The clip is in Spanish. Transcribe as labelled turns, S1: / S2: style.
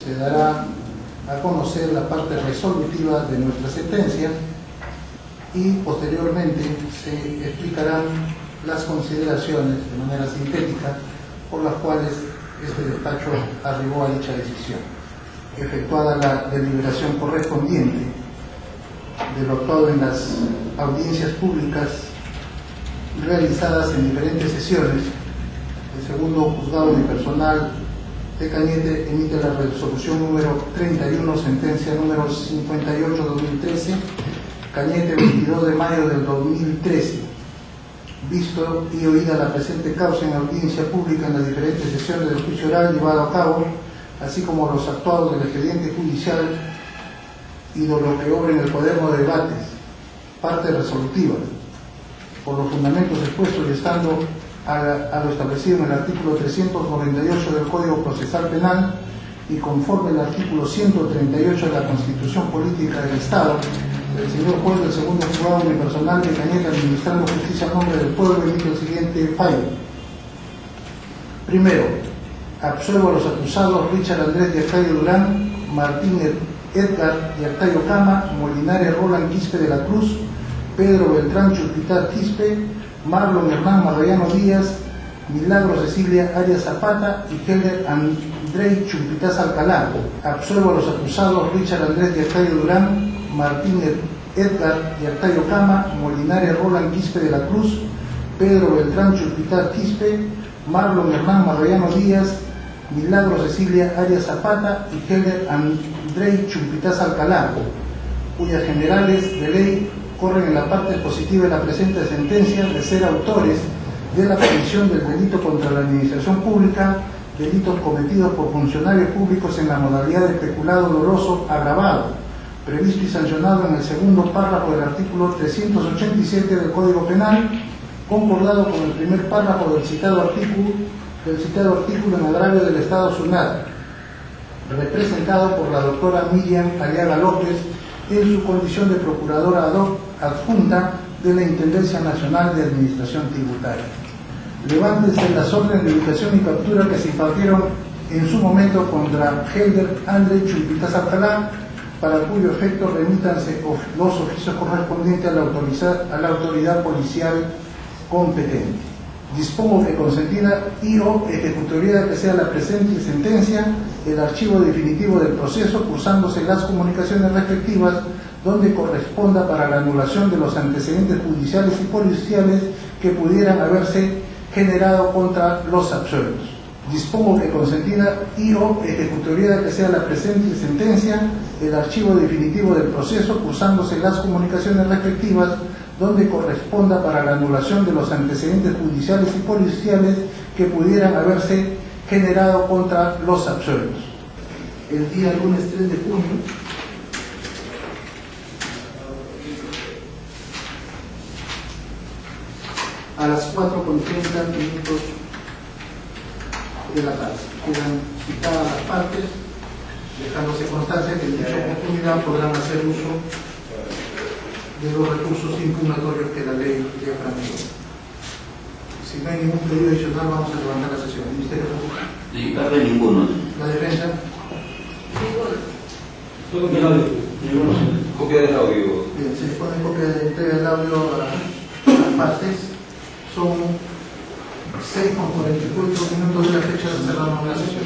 S1: Se dará a conocer la parte resolutiva de nuestra sentencia y posteriormente se explicarán las consideraciones de manera sintética por las cuales este despacho arribó a dicha decisión. Efectuada la deliberación correspondiente de lo actuado en las audiencias públicas realizadas en diferentes sesiones, el segundo juzgado unipersonal de Cañete emite la resolución número 31, sentencia número 58/2013, Cañete, 22 de mayo del 2013. Visto y oída la presente causa en audiencia pública en las diferentes sesiones del juicio oral llevado a cabo, así como los actuados del expediente judicial y de lo que obra en el cuaderno de debates, parte resolutiva, por los fundamentos expuestos y estando a lo establecido en el artículo 398 del Código Procesal Penal y conforme al artículo 138 de la Constitución Política del Estado, el señor juez del segundo juzgado unipersonal de Cañete, administrando justicia a nombre del pueblo, emite el siguiente fallo. Primero, absuelvo a los acusados Richard Andrés Yartayo Durán, Martín Edgar Yartayo Cama, Molinares Roland Quispe de la Cruz, Pedro Beltrán Chulpitar Quispe, Marlon Hernán Marroyano Díaz, Milagro Cecilia Arias Zapata y Helder Andrei Chumpitaz Alcalá. Absuelvo a los acusados Richard Andrés Yartayo Durán, Martín Edgar Yartayo Cama, Molinares Roland Quispe de la Cruz, Pedro Beltrán Chulpitar Quispe, Marlon Hernán Marroyano Díaz, Milagro Cecilia Arias Zapata y Helder Andrei Chumpitaz Alcalá, cuyas generales de ley corren en la parte positiva de la presente sentencia de ser autores de la comisión del delito contra la administración pública, delitos cometidos por funcionarios públicos en la modalidad de peculado doloso agravado, previsto y sancionado en el segundo párrafo del artículo 387 del Código Penal, concordado con el primer párrafo del citado artículo en agravio del Estado Sunat, representado por la doctora Miriam Aliaga López en su condición de procuradora adjunta de la Intendencia Nacional de Administración Tributaria. Levántense las órdenes de ubicación y captura que se impartieron en su momento contra Helder Andrei Chumpitaz Alcalá, para cuyo efecto remítanse los oficios correspondientes a la autoridad policial competente. Dispongo que consentida y/o ejecutoría de que sea la presente sentencia el archivo definitivo del proceso, cursándose las comunicaciones respectivas donde corresponda para la anulación de los antecedentes judiciales y policiales que pudieran haberse generado contra los absueltos. Dispongo que consentida y/o ejecutoría de que sea la presente sentencia el archivo definitivo del proceso, cursándose las comunicaciones respectivas donde corresponda para la anulación de los antecedentes judiciales y policiales que pudieran haberse generado contra los absueltos. El día lunes 3 de junio, a las 4:30 de la tarde, quedan citadas las partes, dejándose constancia que en dicha oportunidad podrán hacer uso de los recursos impugnatorios que la ley ya planteó. Si no hay ningún pedido adicional, vamos a levantar la sesión. Ministerio Público.
S2: De ninguno.
S1: La defensa.
S3: Solo copia del audio. Copia del audio.
S1: Bien, se dispone copia de entrega del audio a las partes. Son 6:44 de la fecha de cerrar la sesión.